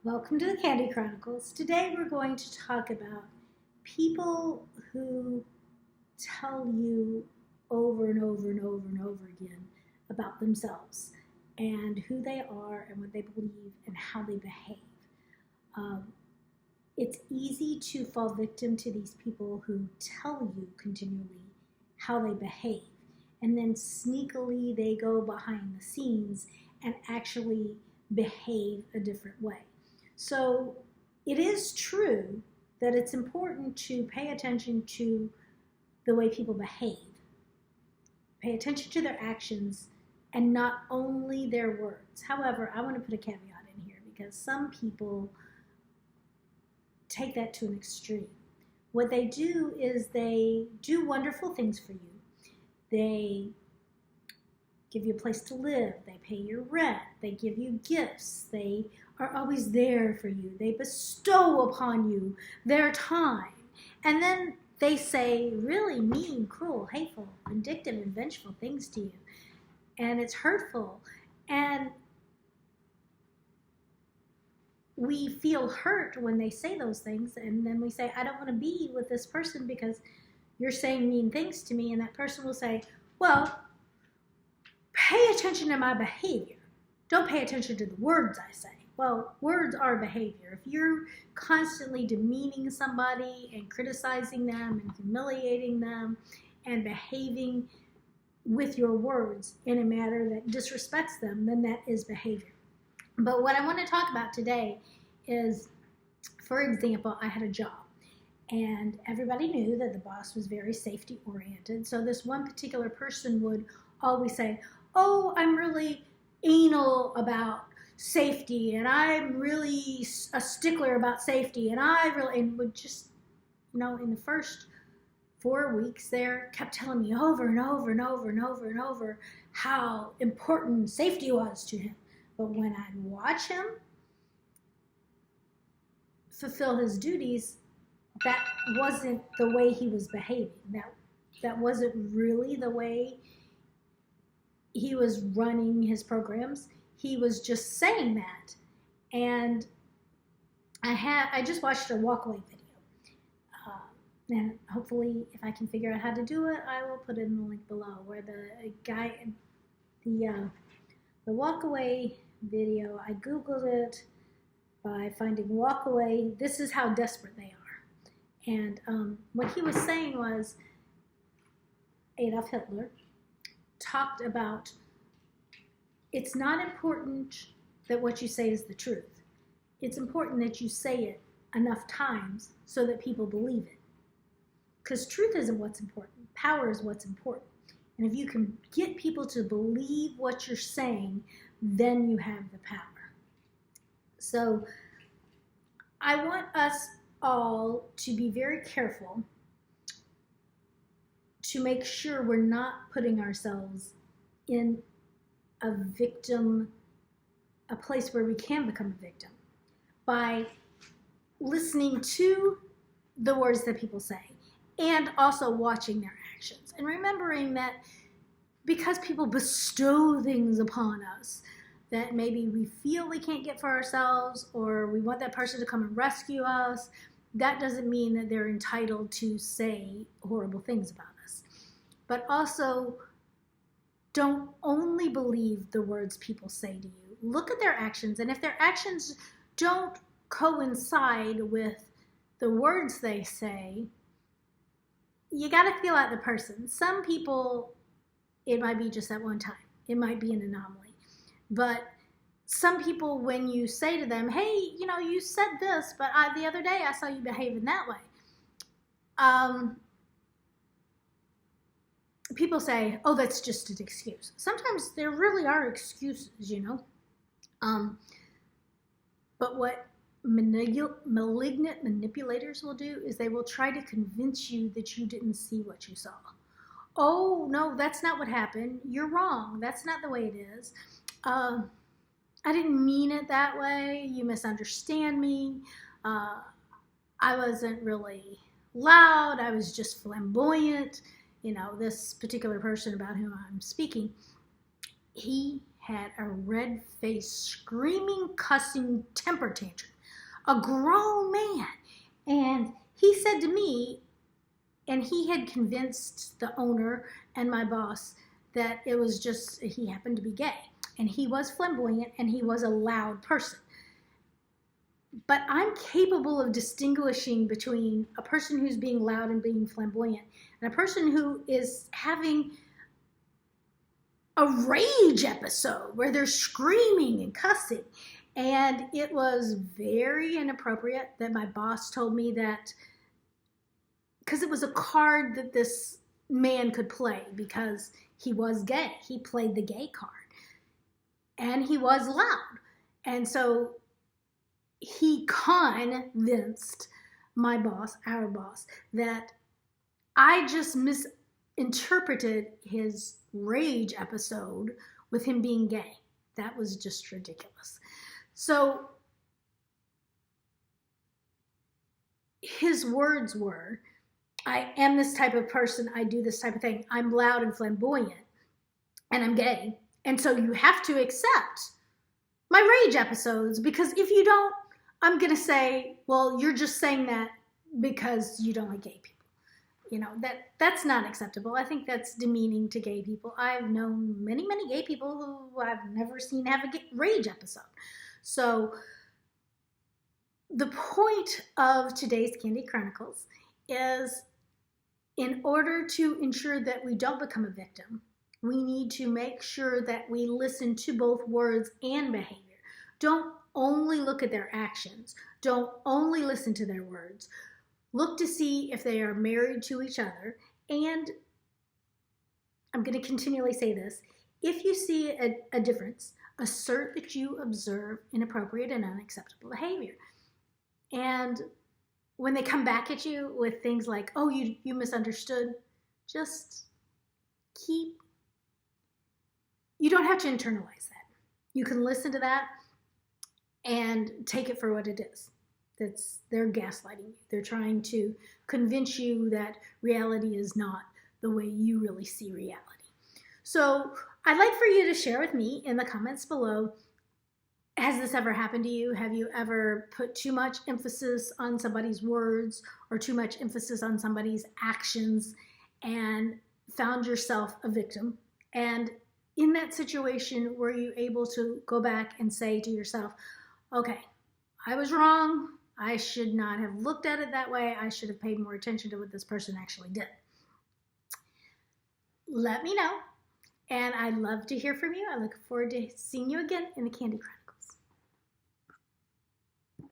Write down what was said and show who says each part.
Speaker 1: Welcome to the Candy Chronicles. Today we're going to talk about people who tell you over and over and over and over again about themselves and who they are and what they believe and how they behave. Um, it's easy to fall victim to these people who tell you continually how they behave, and then sneakily they go behind the scenes and actually behave a different way. So it is true that it's important to pay attention to the way people behave, pay attention to their actions, and not only their words. However, I want to put a caveat in here because some people take that to an extreme. What they do is they do wonderful things for you. They give you a place to live, they pay your rent, they give you gifts, they are always there for you, they bestow upon you their time, and then they say really mean, cruel, hateful, vindictive, and vengeful things to you, and it's hurtful, and we feel hurt when they say those things, and then we say, I don't want to be with this person because you're saying mean things to me, and that person will say, well, pay attention to my behavior. Don't pay attention to the words I say. Well, words are behavior. If you're constantly demeaning somebody and criticizing them and humiliating them and behaving with your words in a manner that disrespects them, then that is behavior. But what I want to talk about today is, for example, I had a job. And everybody knew that the boss was very safety oriented. So this one particular person would always say, oh, I'm really anal about safety, and I'm really a stickler about safety, and would just, in the first 4 weeks there, kept telling me over and over and over and over and over how important safety was to him. But when I'd watch him fulfill his duties, that wasn't the way he was behaving. That wasn't really the way he was running his programs. He was just saying that. And I just watched a walkaway video. And hopefully, if I can figure out how to do it, I will put it in the link below, where the guy, the walkaway video, I Googled it by finding walkaway. This is how desperate they are. And what he was saying was, Adolf Hitler talked about, it's not important that what you say is the truth. It's important that you say it enough times so that people believe it. Because truth isn't what's important. Power is what's important. And if you can get people to believe what you're saying, then you have the power. So I want us all to be very careful to make sure we're not putting ourselves in a place where we can become a victim by listening to the words that people say and also watching their actions and remembering that because people bestow things upon us that maybe we feel we can't get for ourselves, or we want that person to come and rescue us, that doesn't mean that they're entitled to say horrible things about us. But also, don't only believe the words people say to you. Look at their actions, and if their actions don't coincide with the words they say, you got to feel out the person. Some people, it might be just that one time. It might be an anomaly. But some people, when you say to them, hey, you said this, but the other day I saw you behaving that way. People say, oh, that's just an excuse. Sometimes there really are excuses, But what malignant manipulators will do is they will try to convince you that you didn't see what you saw. Oh, no, that's not what happened. You're wrong. That's not the way it is. I didn't mean it that way. You misunderstand me. I wasn't really loud. I was just flamboyant. This particular person about whom I'm speaking, he had a red-faced, screaming, cussing temper tantrum. a grown man. And he said to me, and he had convinced the owner and my boss that it was just, he happened to be gay. And he was flamboyant and he was a loud person. But I'm capable of distinguishing between a person who's being loud and being flamboyant and a person who is having a rage episode where they're screaming and cussing. And it was very inappropriate that my boss told me that, because it was a card that this man could play because he was gay. He played the gay card. And he was loud. And so he convinced my boss, our boss, that I just misinterpreted his rage episode with him being gay. That was just ridiculous. So his words were, I am this type of person, I do this type of thing, I'm loud and flamboyant, and I'm gay, and so you have to accept my rage episodes, because if you don't, I'm going to say, well, you're just saying that because you don't like gay people. You know, that's not acceptable. I think that's demeaning to gay people. I've known many, many gay people who I've never seen have a rage episode. So the point of today's Candy Chronicles is, in order to ensure that we don't become a victim, we need to make sure that we listen to both words and behavior. Don't only look at their actions. Don't only listen to their words. Look to see if they are married to each other. And I'm going to continually say this. If you see a difference, assert that you observe inappropriate and unacceptable behavior. And when they come back at you with things like, oh, you misunderstood, just you don't have to internalize that. You can listen to that and take it for what it is. They're gaslighting you. They're trying to convince you that reality is not the way you really see reality. So I'd like for you to share with me in the comments below, has this ever happened to you? Have you ever put too much emphasis on somebody's words or too much emphasis on somebody's actions and found yourself a victim? And in that situation, were you able to go back and say to yourself, okay, I was wrong. I should not have looked at it that way. I should have paid more attention to what this person actually did. Let me know. And I'd love to hear from you. I look forward to seeing you again in the Candy Crush.